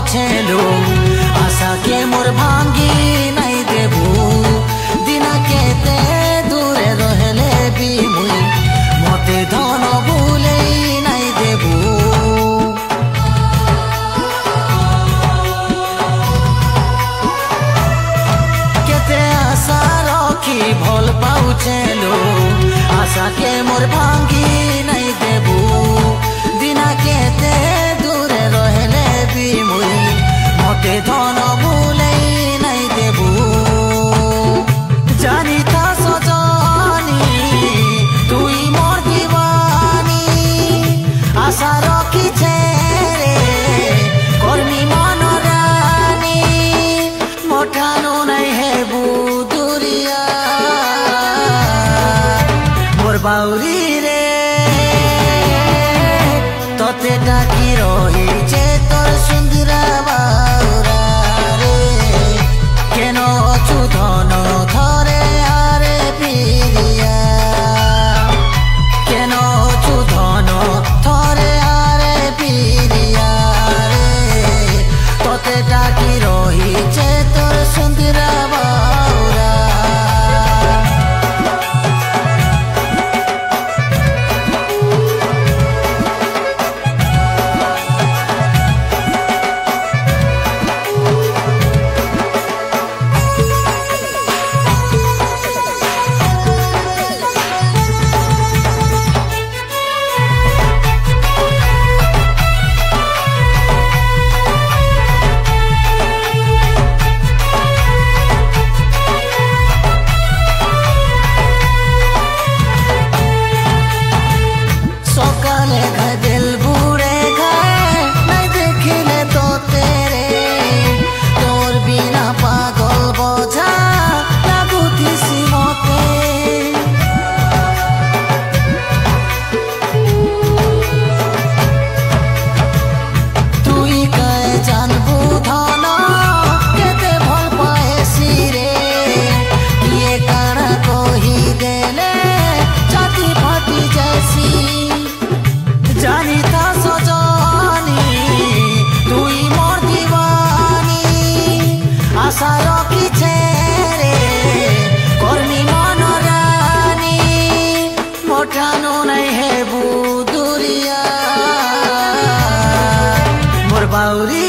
पाउछेलो आशा के मोर भांगी नहीं देबू दिना केते दूरे रहले भी मुई मते धन भूले नहीं देबू केते आशा रखी भल पाउछेलो आशा के मोर भांगी नहीं देबू दिना केते दूरे रहले भी मुई मते धन भूले नहीं देबू जानी था सजनी तुई मोर दीवानी आशा रखी छे रे कर्मी मन रानी मोठानो नहीं हेबू दुरिया मोर बाउरी रे तोते डाकी रहीचे तोर सुंदरा बाउरा रे केनो अछु धन धरे आरे पिरिया केनो अछु धन धरे आरे पिरिया रे तोते डाकी रहीचे तोर सुंदरा बाउरा आशा रखी छे रे कर्मी मन रानी मोठानो नहीं हेबू दुरिया मोर बाउरी